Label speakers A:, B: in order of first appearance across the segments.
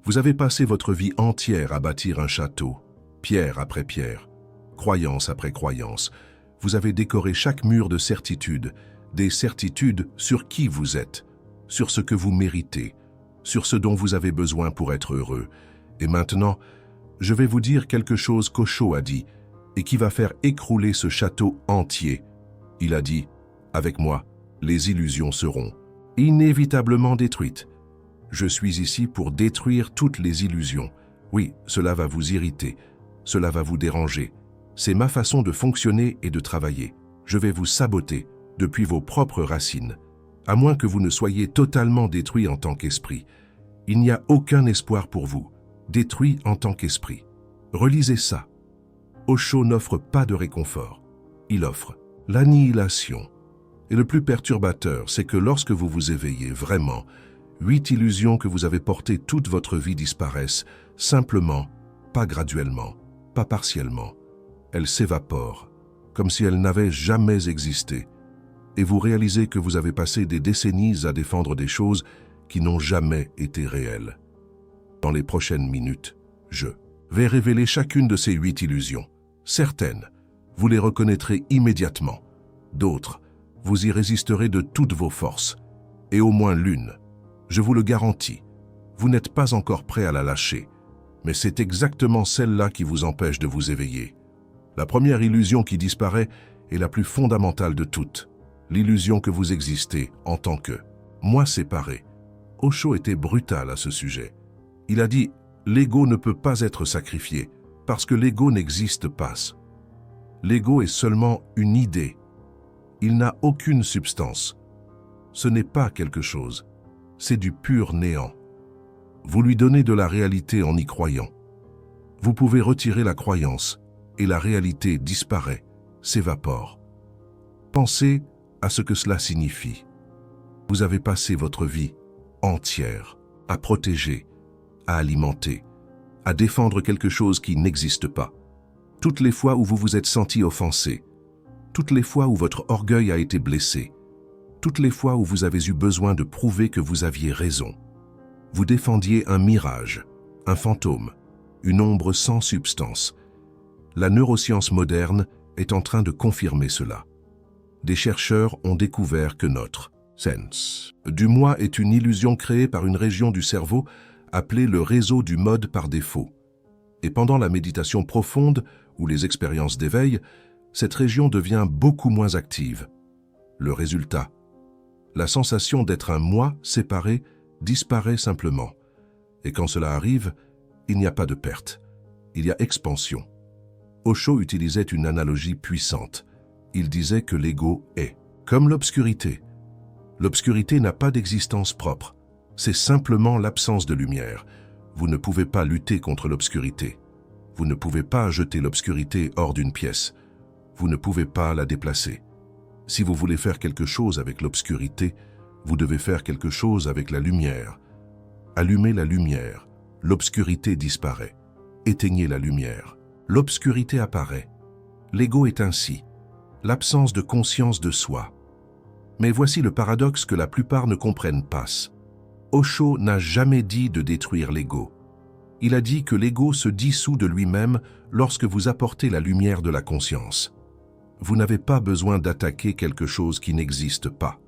A: Vous avez passé votre vie entière à bâtir un château, pierre après pierre, croyance après croyance. Vous avez décoré chaque mur de certitudes, des certitudes sur qui vous êtes, sur ce que vous méritez, sur ce dont vous avez besoin pour être heureux. Et maintenant, je vais vous dire quelque chose qu'Osho a dit et qui va faire écrouler ce château entier. Il a dit, avec moi, les illusions seront inévitablement détruites. Je suis ici pour détruire toutes les illusions. Oui, cela va vous irriter, cela va vous déranger. C'est ma façon de fonctionner et de travailler. Je vais vous saboter depuis vos propres racines, à moins que vous ne soyez totalement détruit en tant qu'esprit. Il n'y a aucun espoir pour vous, détruit en tant qu'esprit. Relisez ça. Osho n'offre pas de réconfort. Il offre l'annihilation. Et le plus perturbateur, c'est que lorsque vous vous éveillez vraiment, 8 illusions que vous avez portées toute votre vie disparaissent, simplement, pas graduellement, pas partiellement. Elles s'évaporent, comme si elles n'avaient jamais existé. Et vous réalisez que vous avez passé des décennies à défendre des choses qui n'ont jamais été réelles. Dans les prochaines minutes, je vais révéler chacune de ces 8 illusions. Certaines, vous les reconnaîtrez immédiatement. D'autres, vous y résisterez de toutes vos forces. Et au moins l'une, je vous le garantis, vous n'êtes pas encore prêt à la lâcher. Mais c'est exactement celle-là qui vous empêche de vous éveiller. La première illusion qui disparaît est la plus fondamentale de toutes. L'illusion que vous existez en tant que moi séparé. Osho était brutal à ce sujet. Il a dit « L'ego ne peut pas être sacrifié parce que l'ego n'existe pas. L'ego est seulement une idée. Il n'a aucune substance. Ce n'est pas quelque chose. C'est du pur néant. Vous lui donnez de la réalité en y croyant. Vous pouvez retirer la croyance et la réalité disparaît, s'évapore. Pensez à ce que cela signifie. Vous avez passé votre vie entière à protéger, à alimenter, à défendre quelque chose qui n'existe pas. Toutes les fois où vous vous êtes senti offensé, toutes les fois où votre orgueil a été blessé, toutes les fois où vous avez eu besoin de prouver que vous aviez raison. Vous défendiez un mirage, un fantôme, une ombre sans substance. La neuroscience moderne est en train de confirmer cela. Des chercheurs ont découvert que notre sense du moi est une illusion créée par une région du cerveau appelée le réseau du mode par défaut. Et pendant la méditation profonde ou les expériences d'éveil, cette région devient beaucoup moins active. Le résultat, la sensation d'être un moi séparé disparaît simplement. Et quand cela arrive, il n'y a pas de perte, il y a expansion. Osho utilisait une analogie puissante. Il disait que l'ego est comme l'obscurité. L'obscurité n'a pas d'existence propre. C'est simplement l'absence de lumière. Vous ne pouvez pas lutter contre l'obscurité. Vous ne pouvez pas jeter l'obscurité hors d'une pièce. Vous ne pouvez pas la déplacer. Si vous voulez faire quelque chose avec l'obscurité, vous devez faire quelque chose avec la lumière. Allumez la lumière, l'obscurité disparaît. Éteignez la lumière, l'obscurité apparaît. L'ego est ainsi, l'absence de conscience de soi. Mais voici le paradoxe que la plupart ne comprennent pas. Osho n'a jamais dit de détruire l'ego. Il a dit que l'ego se dissout de lui-même lorsque vous apportez la lumière de la conscience. Vous n'avez pas besoin d'attaquer quelque chose qui n'existe pas.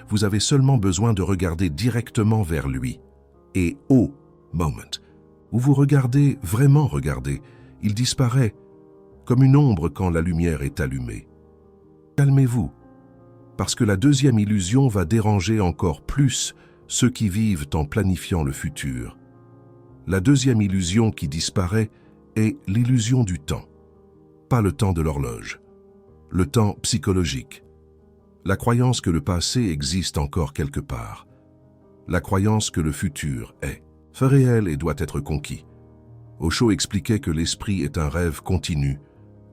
A: Vous avez seulement besoin de regarder directement vers lui. Et au moment où vous regardez, vraiment regardez, il disparaît comme une ombre quand la lumière est allumée. Calmez-vous, parce que la deuxième illusion va déranger encore plus ceux qui vivent en planifiant le futur. La deuxième illusion qui disparaît est l'illusion du temps, pas le temps de l'horloge, le temps psychologique. La croyance que le passé existe encore quelque part. La croyance que le futur est fait réel et doit être conquis. Osho expliquait que l'esprit est un rêve continu.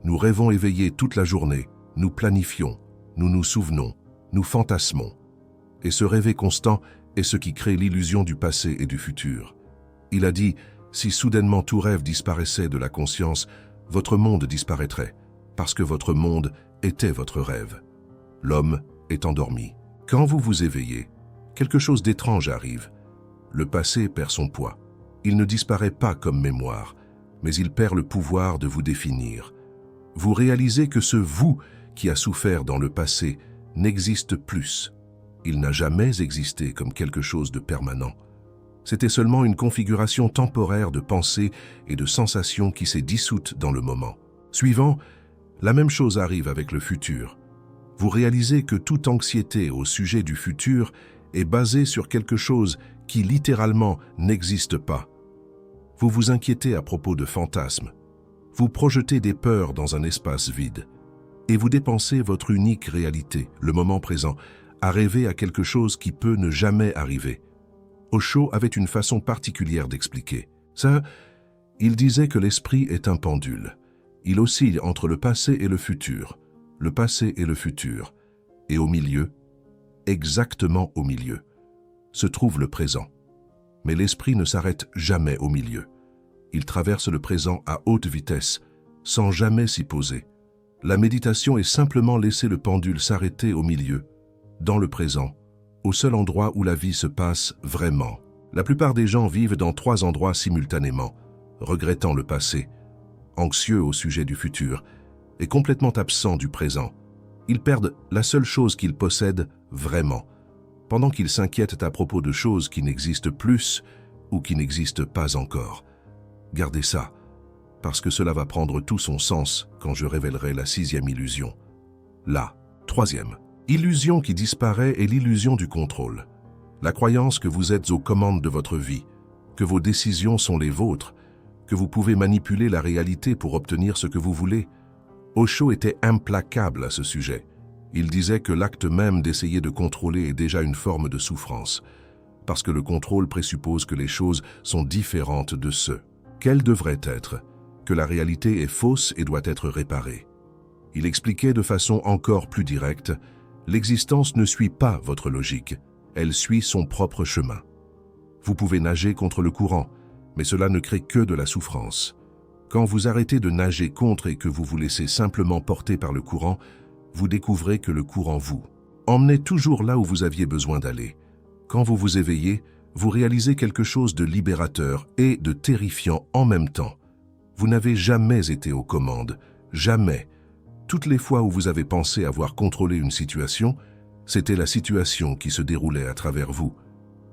A: Nous rêvons éveillés toute la journée, nous planifions, nous nous souvenons, nous fantasmons. Et ce rêver constant est ce qui crée l'illusion du passé et du futur. Il a dit, si soudainement tout rêve disparaissait de la conscience, votre monde disparaîtrait, parce que votre monde était votre rêve. L'homme est endormi. Quand vous vous éveillez, quelque chose d'étrange arrive. Le passé perd son poids. Il ne disparaît pas comme mémoire, mais il perd le pouvoir de vous définir. Vous réalisez que ce vous qui a souffert dans le passé n'existe plus. Il n'a jamais existé comme quelque chose de permanent. C'était seulement une configuration temporaire de pensée et de sensations qui s'est dissoute dans le moment. Suivant, la même chose arrive avec le futur. Vous réalisez que toute anxiété au sujet du futur est basée sur quelque chose qui littéralement n'existe pas. Vous vous inquiétez à propos de fantasmes. Vous projetez des peurs dans un espace vide. Et vous dépensez votre unique réalité, le moment présent, à rêver à quelque chose qui peut ne jamais arriver. Osho avait une façon particulière d'expliquer. Ça, il disait que l'esprit est un pendule. Il oscille entre le passé et le futur, le passé et le futur. Et au milieu, exactement au milieu, se trouve le présent. Mais l'esprit ne s'arrête jamais au milieu. Il traverse le présent à haute vitesse, sans jamais s'y poser. La méditation est simplement laisser le pendule s'arrêter au milieu, dans le présent, au seul endroit où la vie se passe vraiment. La plupart des gens vivent dans 3 endroits simultanément, regrettant le passé, anxieux au sujet du futur et complètement absents du présent. Ils perdent la seule chose qu'ils possèdent vraiment, pendant qu'ils s'inquiètent à propos de choses qui n'existent plus ou qui n'existent pas encore. Gardez ça, parce que cela va prendre tout son sens quand je révélerai la 6e illusion. La 3e illusion qui disparaît est l'illusion du contrôle. La croyance que vous êtes aux commandes de votre vie, que vos décisions sont les vôtres, que vous pouvez manipuler la réalité pour obtenir ce que vous voulez. Osho était implacable à ce sujet. Il disait que l'acte même d'essayer de contrôler est déjà une forme de souffrance, parce que le contrôle présuppose que les choses sont différentes de ce qu'elles devraient être, que la réalité est fausse et doit être réparée. Il expliquait de façon encore plus directe, l'existence ne suit pas votre logique, elle suit son propre chemin. Vous pouvez nager contre le courant, mais cela ne crée que de la souffrance. Quand vous arrêtez de nager contre et que vous vous laissez simplement porter par le courant, vous découvrez que le courant vous emmenait toujours là où vous aviez besoin d'aller. Quand vous vous éveillez, vous réalisez quelque chose de libérateur et de terrifiant en même temps. Vous n'avez jamais été aux commandes, jamais. Toutes les fois où vous avez pensé avoir contrôlé une situation, c'était la situation qui se déroulait à travers vous.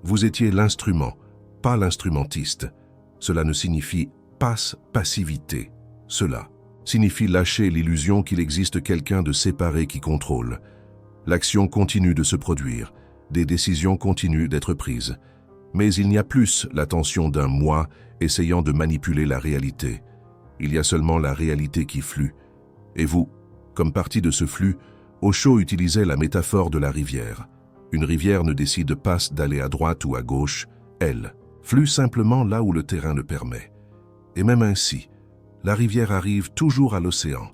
A: Vous étiez l'instrument, pas l'instrumentiste. Cela ne signifie pas passivité. Cela signifie lâcher l'illusion qu'il existe quelqu'un de séparé qui contrôle. L'action continue de se produire, des décisions continuent d'être prises. Mais il n'y a plus l'attention d'un moi essayant de manipuler la réalité. Il y a seulement la réalité qui flue. Et vous, comme partie de ce flux, Osho utilisait la métaphore de la rivière. Une rivière ne décide pas d'aller à droite ou à gauche, elle flue simplement là où le terrain le permet. Et même ainsi, la rivière arrive toujours à l'océan,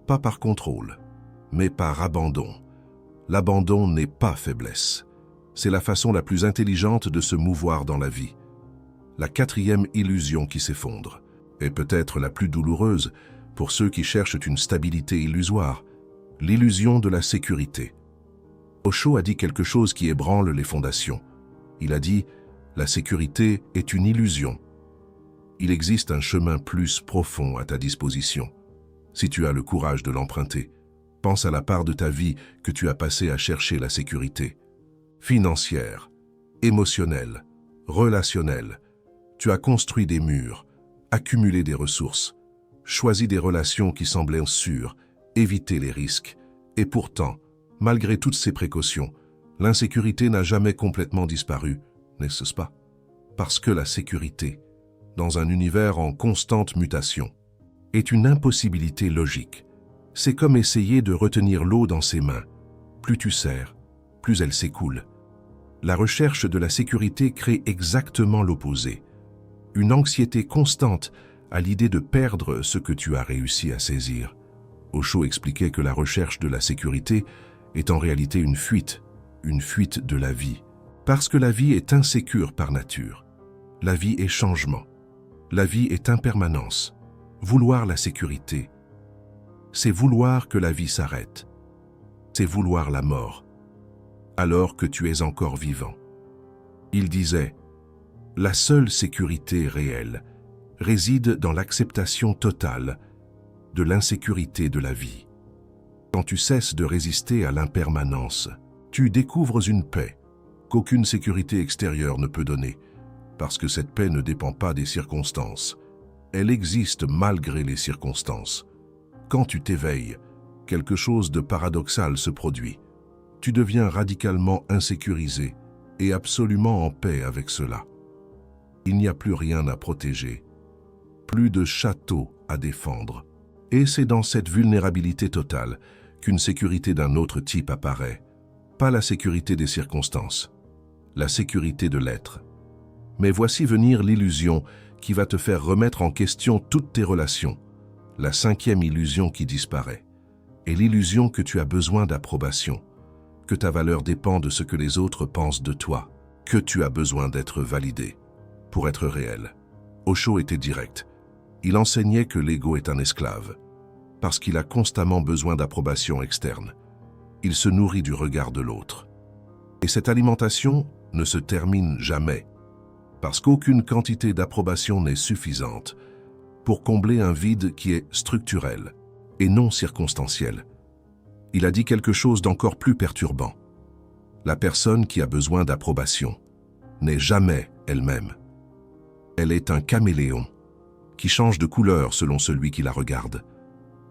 A: pas par contrôle, mais par abandon. L'abandon n'est pas faiblesse. C'est la façon la plus intelligente de se mouvoir dans la vie. La 4e illusion qui s'effondre est peut-être la plus douloureuse pour ceux qui cherchent une stabilité illusoire, l'illusion de la sécurité. Osho a dit quelque chose qui ébranle les fondations. Il a dit « La sécurité est une illusion ». Il existe un chemin plus profond à ta disposition. Si tu as le courage de l'emprunter, pense à la part de ta vie que tu as passée à chercher la sécurité. Financière, émotionnelle, relationnelle. Tu as construit des murs, accumulé des ressources, choisi des relations qui semblaient sûres, évité les risques. Et pourtant, malgré toutes ces précautions, l'insécurité n'a jamais complètement disparu, n'est-ce pas? Parce que la sécurité, dans un univers en constante mutation, est une impossibilité logique. C'est comme essayer de retenir l'eau dans ses mains. Plus tu serres, plus elle s'écoule. La recherche de la sécurité crée exactement l'opposé. Une anxiété constante à l'idée de perdre ce que tu as réussi à saisir. Osho expliquait que la recherche de la sécurité est en réalité une fuite de la vie. Parce que la vie est insécure par nature. La vie est changement. La vie est impermanence. Vouloir la sécurité, c'est vouloir que la vie s'arrête. C'est vouloir la mort, alors que tu es encore vivant. Il disait, La seule sécurité réelle réside dans l'acceptation totale de l'insécurité de la vie. Quand tu cesses de résister à l'impermanence, tu découvres une paix qu'aucune sécurité extérieure ne peut donner, parce que cette paix ne dépend pas des circonstances. Elle existe malgré les circonstances. Quand tu t'éveilles, quelque chose de paradoxal se produit. Tu deviens radicalement insécurisé et absolument en paix avec cela. Il n'y a plus rien à protéger, plus de château à défendre. Et c'est dans cette vulnérabilité totale qu'une sécurité d'un autre type apparaît. Pas la sécurité des circonstances, la sécurité de l'être. Mais voici venir l'illusion qui va te faire remettre en question toutes tes relations. La cinquième illusion qui disparaît est l'illusion que tu as besoin d'approbation, que ta valeur dépend de ce que les autres pensent de toi, que tu as besoin d'être validé pour être réel. Osho était direct. Il enseignait que l'ego est un esclave, parce qu'il a constamment besoin d'approbation externe. Il se nourrit du regard de l'autre. Et cette alimentation ne se termine jamais, parce qu'aucune quantité d'approbation n'est suffisante pour combler un vide qui est structurel et non circonstanciel. Il a dit quelque chose d'encore plus perturbant. La personne qui a besoin d'approbation n'est jamais elle-même. Elle est un caméléon qui change de couleur selon celui qui la regarde.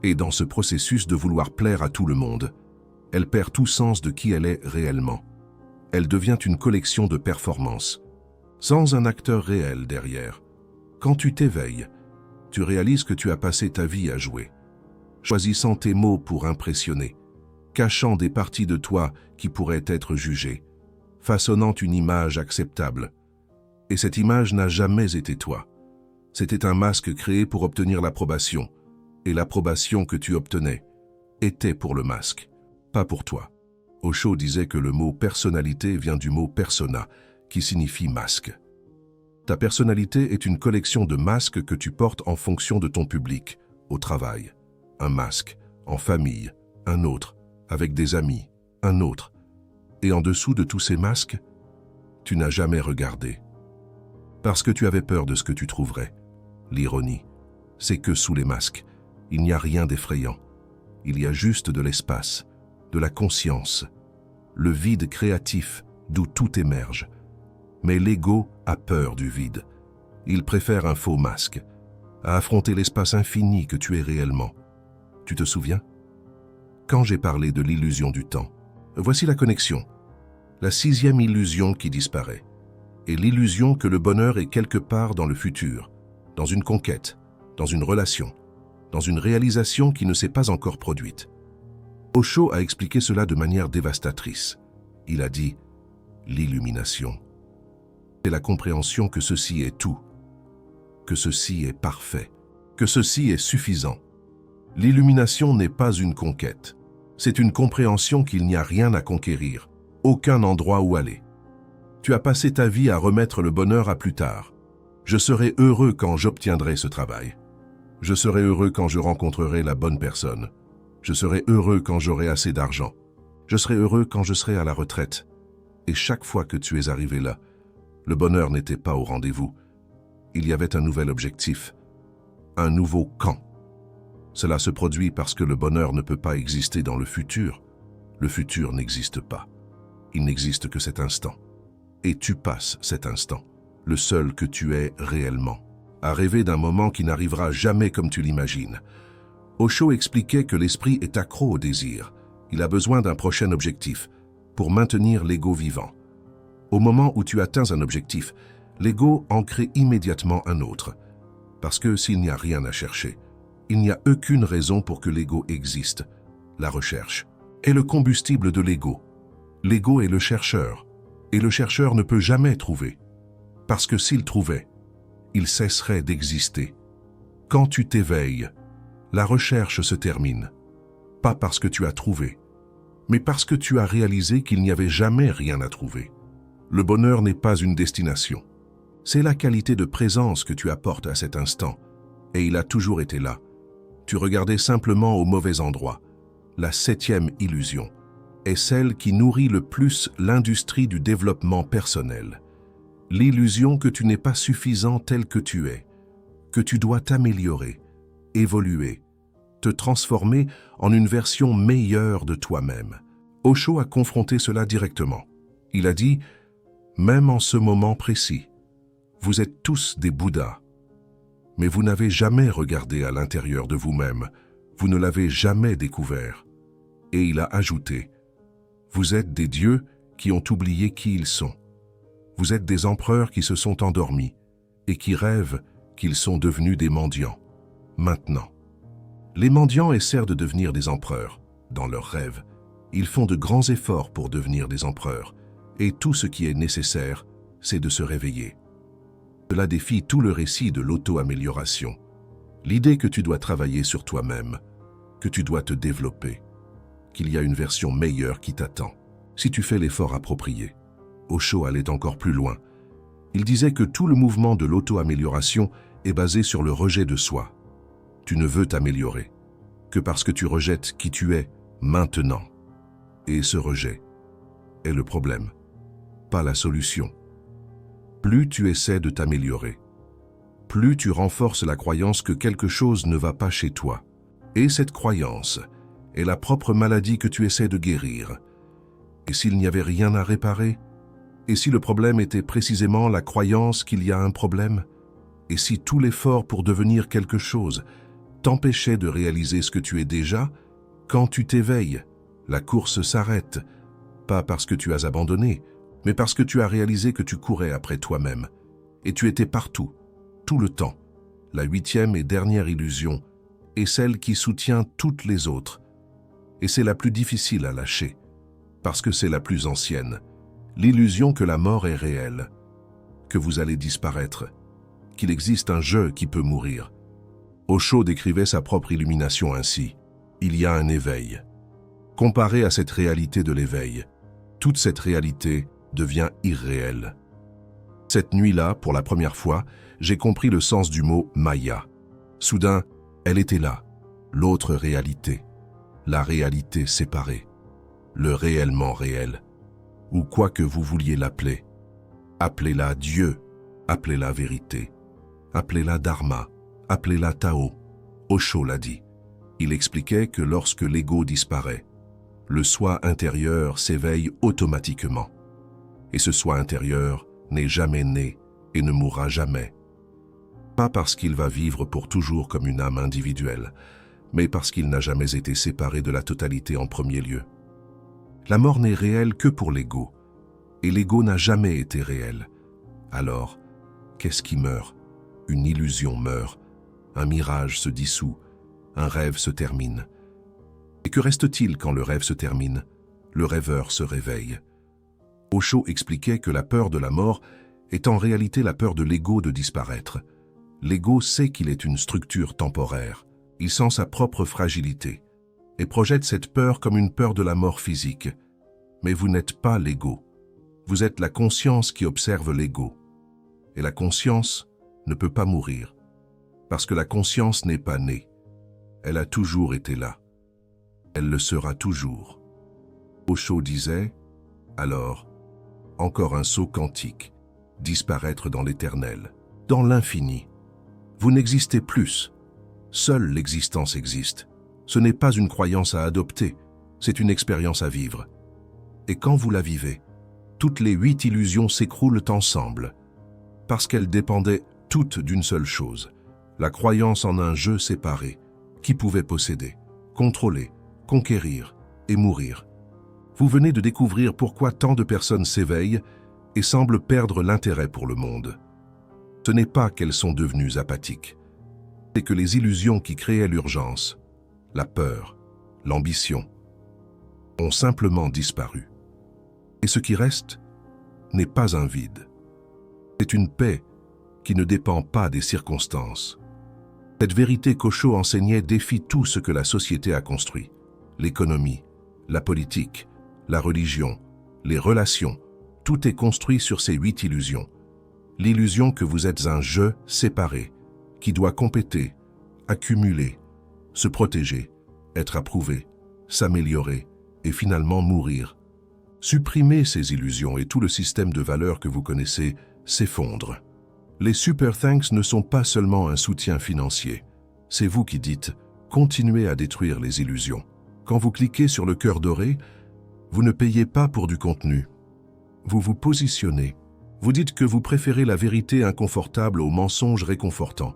A: Et dans ce processus de vouloir plaire à tout le monde, elle perd tout sens de qui elle est réellement. Elle devient une collection de performances, sans un acteur réel derrière. Quand tu t'éveilles, tu réalises que tu as passé ta vie à jouer, choisissant tes mots pour impressionner, cachant des parties de toi qui pourraient être jugées, façonnant une image acceptable. Et cette image n'a jamais été toi. C'était un masque créé pour obtenir l'approbation, et l'approbation que tu obtenais était pour le masque, pas pour toi. Osho disait que le mot personnalité vient du mot persona, qui signifie masque. Ta personnalité est une collection de masques que tu portes en fonction de ton public, au travail. Un masque, en famille, un autre, avec des amis, un autre. Et en dessous de tous ces masques, tu n'as jamais regardé. Parce que tu avais peur de ce que tu trouverais. L'ironie, c'est que sous les masques, il n'y a rien d'effrayant. Il y a juste de l'espace, de la conscience, le vide créatif d'où tout émerge. Mais l'ego a peur du vide. Il préfère un faux masque à affronter l'espace infini que tu es réellement. Tu te souviens? Quand j'ai parlé de l'illusion du temps, voici la connexion. La sixième illusion qui disparaît est l'illusion que le bonheur est quelque part dans le futur, dans une conquête, dans une relation, dans une réalisation qui ne s'est pas encore produite. Osho a expliqué cela de manière dévastatrice. Il a dit « l'illumination ». C'est la compréhension que ceci est tout, que ceci est parfait, que ceci est suffisant. L'illumination n'est pas une conquête, c'est une compréhension qu'il n'y a rien à conquérir, aucun endroit où aller. Tu as passé ta vie à remettre le bonheur à plus tard. Je serai heureux quand j'obtiendrai ce travail. Je serai heureux quand je rencontrerai la bonne personne. Je serai heureux quand j'aurai assez d'argent. Je serai heureux quand je serai à la retraite. Et chaque fois que tu es arrivé là, le bonheur n'était pas au rendez-vous. Il y avait un nouvel objectif, un nouveau quand. Cela se produit parce que le bonheur ne peut pas exister dans le futur. Le futur n'existe pas. Il n'existe que cet instant. Et tu passes cet instant, le seul que tu es réellement, à rêver d'un moment qui n'arrivera jamais comme tu l'imagines. Osho expliquait que l'esprit est accro au désir. Il a besoin d'un prochain objectif pour maintenir l'ego vivant. Au moment où tu atteins un objectif, l'ego en crée immédiatement un autre. Parce que s'il n'y a rien à chercher, il n'y a aucune raison pour que l'ego existe. La recherche est le combustible de l'ego. L'ego est le chercheur, et le chercheur ne peut jamais trouver. Parce que s'il trouvait, il cesserait d'exister. Quand tu t'éveilles, la recherche se termine. Pas parce que tu as trouvé, mais parce que tu as réalisé qu'il n'y avait jamais rien à trouver. Le bonheur n'est pas une destination. C'est la qualité de présence que tu apportes à cet instant, et il a toujours été là. Tu regardais simplement au mauvais endroit. La septième illusion est celle qui nourrit le plus l'industrie du développement personnel. L'illusion que tu n'es pas suffisant tel que tu es, que tu dois t'améliorer, évoluer, te transformer en une version meilleure de toi-même. Osho a confronté cela directement. Il a dit, même en ce moment précis, vous êtes tous des Bouddhas, mais vous n'avez jamais regardé à l'intérieur de vous-même, vous ne l'avez jamais découvert. Et il a ajouté, vous êtes des dieux qui ont oublié qui ils sont. Vous êtes des empereurs qui se sont endormis et qui rêvent qu'ils sont devenus des mendiants. Maintenant, les mendiants essaient de devenir des empereurs. Dans leurs rêves, ils font de grands efforts pour devenir des empereurs et tout ce qui est nécessaire, c'est de se réveiller. Cela défie tout le récit de l'auto-amélioration. L'idée que tu dois travailler sur toi-même, que tu dois te développer, qu'il y a une version meilleure qui t'attend, si tu fais l'effort approprié. Osho allait encore plus loin. Il disait que tout le mouvement de l'auto-amélioration est basé sur le rejet de soi. Tu ne veux t'améliorer que parce que tu rejettes qui tu es maintenant. Et ce rejet est le problème, pas la solution. Plus tu essaies de t'améliorer, plus tu renforces la croyance que quelque chose ne va pas chez toi. Et cette croyance est la propre maladie que tu essaies de guérir. Et s'il n'y avait rien à réparer? Et si le problème était précisément la croyance qu'il y a un problème? Et si tout l'effort pour devenir quelque chose t'empêchait de réaliser ce que tu es déjà? Quand tu t'éveilles, la course s'arrête, pas parce que tu as abandonné, mais parce que tu as réalisé que tu courais après toi-même. Et tu étais partout, tout le temps. La 8e et dernière illusion est celle qui soutient toutes les autres. Et c'est la plus difficile à lâcher, parce que c'est la plus ancienne. L'illusion que la mort est réelle, que vous allez disparaître, qu'il existe un je qui peut mourir. Osho décrivait sa propre illumination ainsi. Il y a un éveil. Comparé à cette réalité de l'éveil, toute cette réalité devient irréelle. Cette nuit-là, pour la première fois, j'ai compris le sens du mot « Maya ». Soudain, elle était là, l'autre réalité, la réalité séparée, le réellement réel, ou quoi que vous vouliez l'appeler. Appelez-la Dieu, appelez-la vérité, appelez-la Dharma, appelez-la Tao. Osho l'a dit. Il expliquait que lorsque l'ego disparaît, le soi intérieur s'éveille automatiquement. Et ce soi intérieur n'est jamais né et ne mourra jamais. Pas parce qu'il va vivre pour toujours comme une âme individuelle, mais parce qu'il n'a jamais été séparé de la totalité en premier lieu. La mort n'est réelle que pour l'ego, et l'ego n'a jamais été réel. Alors, qu'est-ce qui meurt? Une illusion meurt, un mirage se dissout, un rêve se termine. Et que reste-t-il quand le rêve se termine? Le rêveur se réveille. Osho expliquait que la peur de la mort est en réalité la peur de l'ego de disparaître. L'ego sait qu'il est une structure temporaire. Il sent sa propre fragilité et projette cette peur comme une peur de la mort physique. Mais vous n'êtes pas l'ego. Vous êtes la conscience qui observe l'ego. Et la conscience ne peut pas mourir, parce que la conscience n'est pas née. Elle a toujours été là. Elle le sera toujours. Osho disait, alors, encore un saut quantique, disparaître dans l'éternel, dans l'infini. Vous n'existez plus. Seule l'existence existe. Ce n'est pas une croyance à adopter, c'est une expérience à vivre. Et quand vous la vivez, toutes les 8 illusions s'écroulent ensemble, parce qu'elles dépendaient toutes d'une seule chose, la croyance en un je séparé, qui pouvait posséder, contrôler, conquérir et mourir. Vous venez de découvrir pourquoi tant de personnes s'éveillent et semblent perdre l'intérêt pour le monde. Ce n'est pas qu'elles sont devenues apathiques, c'est que les illusions qui créaient l'urgence, la peur, l'ambition, ont simplement disparu. Et ce qui reste n'est pas un vide. C'est une paix qui ne dépend pas des circonstances. Cette vérité qu'Osho enseignait défie tout ce que la société a construit. L'économie, la politique, la religion, les relations, tout est construit sur ces 8 illusions. L'illusion que vous êtes un je séparé, qui doit compéter, accumuler, se protéger, être approuvé, s'améliorer et finalement mourir. Supprimez ces illusions et tout le système de valeurs que vous connaissez s'effondre. Les super thanks ne sont pas seulement un soutien financier. C'est vous qui dites « Continuez à détruire les illusions ». Quand vous cliquez sur le cœur doré, vous ne payez pas pour du contenu. Vous vous positionnez. Vous dites que vous préférez la vérité inconfortable au mensonge réconfortant.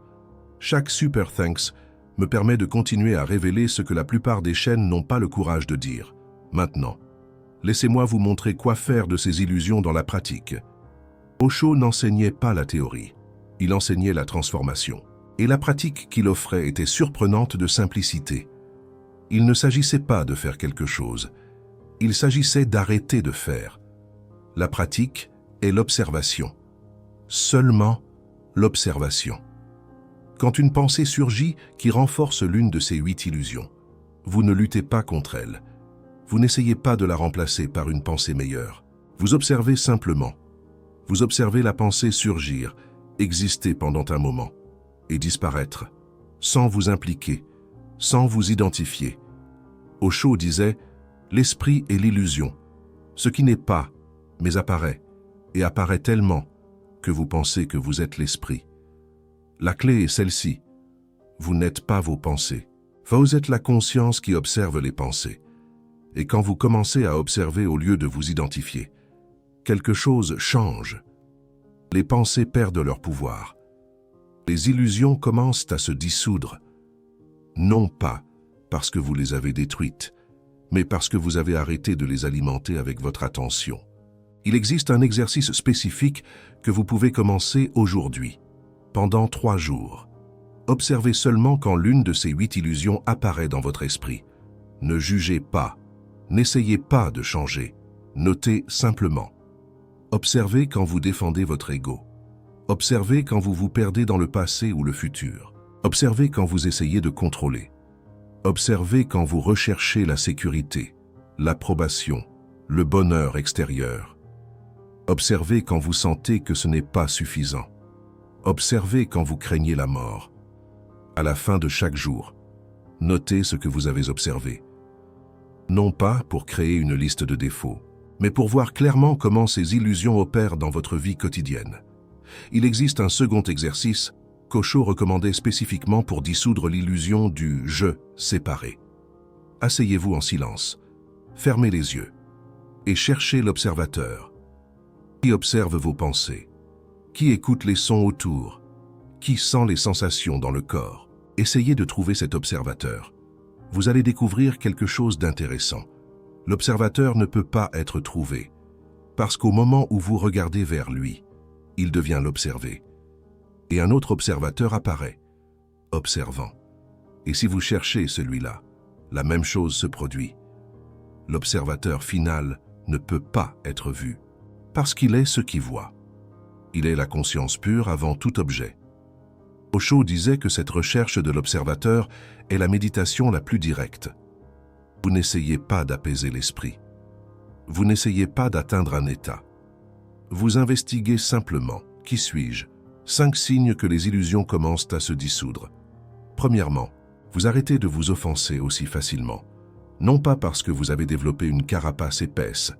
A: Chaque super thanks me permet de continuer à révéler ce que la plupart des chaînes n'ont pas le courage de dire. Maintenant, laissez-moi vous montrer quoi faire de ces illusions dans la pratique. Osho n'enseignait pas la théorie, il enseignait la transformation. Et la pratique qu'il offrait était surprenante de simplicité. Il ne s'agissait pas de faire quelque chose, il s'agissait d'arrêter de faire. La pratique est l'observation. Seulement l'observation. Quand une pensée surgit qui renforce l'une de ces 8 illusions, vous ne luttez pas contre elle. Vous n'essayez pas de la remplacer par une pensée meilleure. Vous observez simplement. Vous observez la pensée surgir, exister pendant un moment, et disparaître, sans vous impliquer, sans vous identifier. Osho disait « L'esprit est l'illusion, ce qui n'est pas, mais apparaît, et apparaît tellement que vous pensez que vous êtes l'esprit. La clé est celle-ci. Vous n'êtes pas vos pensées. Vous êtes la conscience qui observe les pensées. Et quand vous commencez à observer au lieu de vous identifier, quelque chose change. Les pensées perdent leur pouvoir. Les illusions commencent à se dissoudre, non pas parce que vous les avez détruites, mais parce que vous avez arrêté de les alimenter avec votre attention. Il existe un exercice spécifique que vous pouvez commencer aujourd'hui, pendant 3 jours. Observez seulement quand l'une de ces 8 illusions apparaît dans votre esprit. Ne jugez pas, n'essayez pas de changer, notez simplement. Observez quand vous défendez votre ego. Observez quand vous vous perdez dans le passé ou le futur. Observez quand vous essayez de contrôler. Observez quand vous recherchez la sécurité, l'approbation, le bonheur extérieur. Observez quand vous sentez que ce n'est pas suffisant. Observez quand vous craignez la mort. À la fin de chaque jour, notez ce que vous avez observé. Non pas pour créer une liste de défauts, mais pour voir clairement comment ces illusions opèrent dans votre vie quotidienne. Il existe un second exercice qu'Osho recommandait spécifiquement pour dissoudre l'illusion du « je » séparé. Asseyez-vous en silence, fermez les yeux et cherchez l'observateur. Qui observe vos pensées? Qui écoute les sons autour? Qui sent les sensations dans le corps? Essayez de trouver cet observateur. Vous allez découvrir quelque chose d'intéressant. L'observateur ne peut pas être trouvé, parce qu'au moment où vous regardez vers lui, il devient l'observé. Et un autre observateur apparaît, observant. Et si vous cherchez celui-là, la même chose se produit. L'observateur final ne peut pas être vu, parce qu'il est ce qui voit. Il est la conscience pure avant tout objet. Osho disait que cette recherche de l'observateur est la méditation la plus directe. Vous n'essayez pas d'apaiser l'esprit. Vous n'essayez pas d'atteindre un état. Vous investiguez simplement, qui suis-je? 5 signes que les illusions commencent à se dissoudre. Premièrement, vous arrêtez de vous offenser aussi facilement. Non pas parce que vous avez développé une carapace épaisse,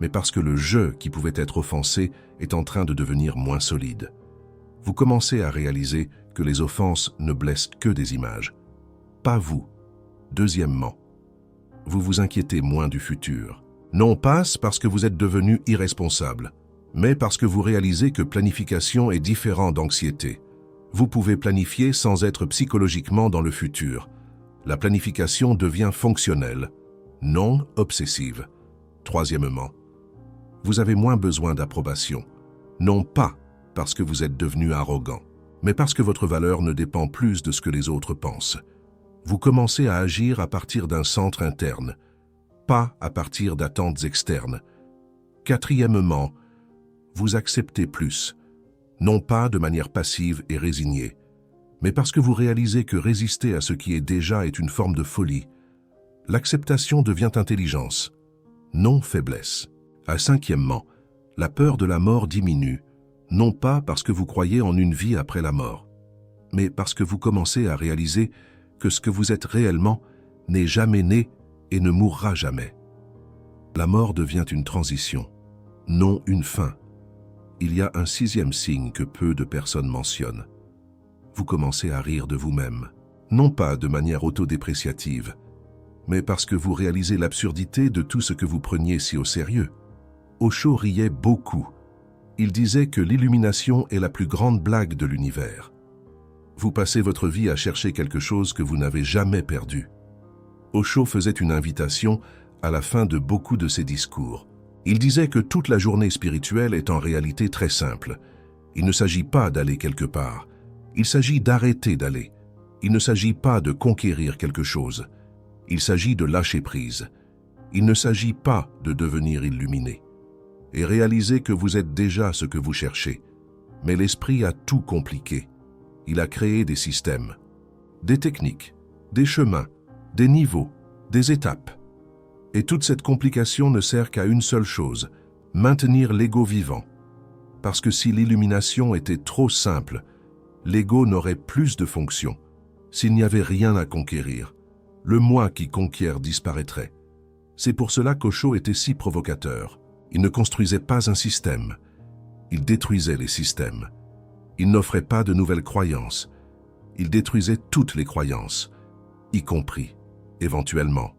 A: mais parce que le « je » qui pouvait être offensé est en train de devenir moins solide. Vous commencez à réaliser que les offenses ne blessent que des images. Pas vous. Deuxièmement, vous vous inquiétez moins du futur. Non pas parce que vous êtes devenu irresponsable, mais parce que vous réalisez que planification est différent d'anxiété. Vous pouvez planifier sans être psychologiquement dans le futur. La planification devient fonctionnelle, non obsessive. Troisièmement, vous avez moins besoin d'approbation. Non pas parce que vous êtes devenu arrogant, mais parce que votre valeur ne dépend plus de ce que les autres pensent. Vous commencez à agir à partir d'un centre interne, pas à partir d'attentes externes. Quatrièmement, vous acceptez plus, non pas de manière passive et résignée, mais parce que vous réalisez que résister à ce qui est déjà est une forme de folie. L'acceptation devient intelligence, non faiblesse. Cinquièmement, la peur de la mort diminue, non pas parce que vous croyez en une vie après la mort, mais parce que vous commencez à réaliser que ce que vous êtes réellement n'est jamais né et ne mourra jamais. La mort devient une transition, non une fin. Il y a un sixième signe que peu de personnes mentionnent. Vous commencez à rire de vous-même, non pas de manière autodépréciative, mais parce que vous réalisez l'absurdité de tout ce que vous preniez si au sérieux. Osho riait beaucoup. Il disait que l'illumination est la plus grande blague de l'univers. Vous passez votre vie à chercher quelque chose que vous n'avez jamais perdu. Osho faisait une invitation à la fin de beaucoup de ses discours. Il disait que toute la journée spirituelle est en réalité très simple. Il ne s'agit pas d'aller quelque part. Il s'agit d'arrêter d'aller. Il ne s'agit pas de conquérir quelque chose. Il s'agit de lâcher prise. Il ne s'agit pas de devenir illuminé. Et réaliser que vous êtes déjà ce que vous cherchez. Mais l'esprit a tout compliqué. Il a créé des systèmes, des techniques, des chemins, des niveaux, des étapes. Et toute cette complication ne sert qu'à une seule chose, maintenir l'ego vivant. Parce que si l'illumination était trop simple, l'ego n'aurait plus de fonction. S'il n'y avait rien à conquérir, le moi qui conquiert disparaîtrait. C'est pour cela qu'Osho était si provocateur. Il ne construisait pas un système, il détruisait les systèmes. Il n'offrait pas de nouvelles croyances, il détruisait toutes les croyances, y compris, éventuellement,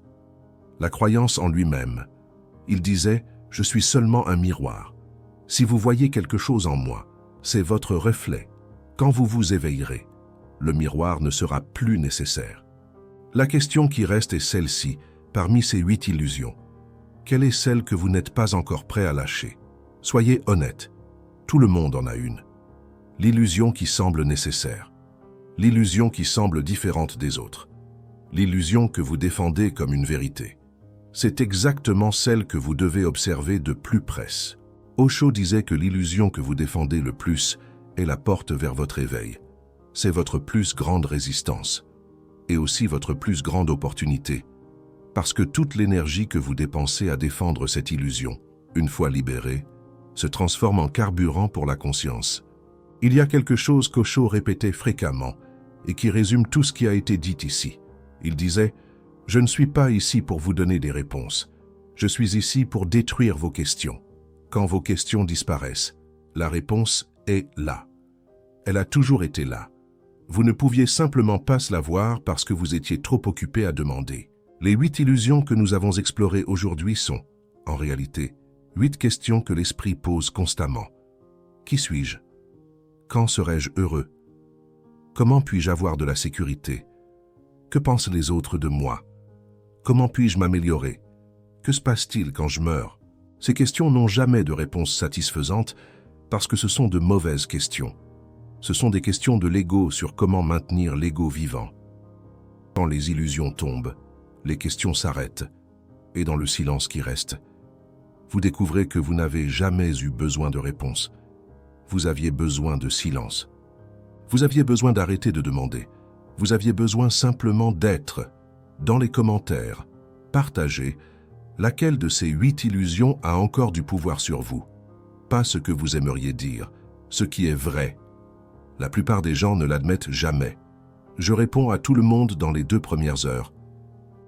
A: la croyance en lui-même. Il disait « Je suis seulement un miroir. Si vous voyez quelque chose en moi, c'est votre reflet. Quand vous vous éveillerez, le miroir ne sera plus nécessaire. » La question qui reste est celle-ci, parmi ces 8 illusions. Quelle est celle que vous n'êtes pas encore prêt à lâcher? Soyez honnête, tout le monde en a une. L'illusion qui semble nécessaire. L'illusion qui semble différente des autres. L'illusion que vous défendez comme une vérité. C'est exactement celle que vous devez observer de plus près. Osho disait que l'illusion que vous défendez le plus est la porte vers votre éveil. C'est votre plus grande résistance. Et aussi votre plus grande opportunité. Parce que toute l'énergie que vous dépensez à défendre cette illusion, une fois libérée, se transforme en carburant pour la conscience. Il y a quelque chose qu'Osho répétait fréquemment et qui résume tout ce qui a été dit ici. Il disait « Je ne suis pas ici pour vous donner des réponses. Je suis ici pour détruire vos questions. Quand vos questions disparaissent, la réponse est là. Elle a toujours été là. Vous ne pouviez simplement pas se la voir parce que vous étiez trop occupé à demander. » Les 8 illusions que nous avons explorées aujourd'hui sont, en réalité, 8 questions que l'esprit pose constamment. Qui suis-je? Quand serai-je heureux? Comment puis-je avoir de la sécurité? Que pensent les autres de moi? Comment puis-je m'améliorer? Que se passe-t-il quand je meurs? Ces questions n'ont jamais de réponse satisfaisante parce que ce sont de mauvaises questions. Ce sont des questions de l'ego sur comment maintenir l'ego vivant. Quand les illusions tombent, les questions s'arrêtent, et dans le silence qui reste, vous découvrez que vous n'avez jamais eu besoin de réponse. Vous aviez besoin de silence. Vous aviez besoin d'arrêter de demander. Vous aviez besoin simplement d'être. Dans les commentaires, partagez laquelle de ces 8 illusions a encore du pouvoir sur vous. Pas ce que vous aimeriez dire, ce qui est vrai. La plupart des gens ne l'admettent jamais. Je réponds à tout le monde dans les 2 premières heures.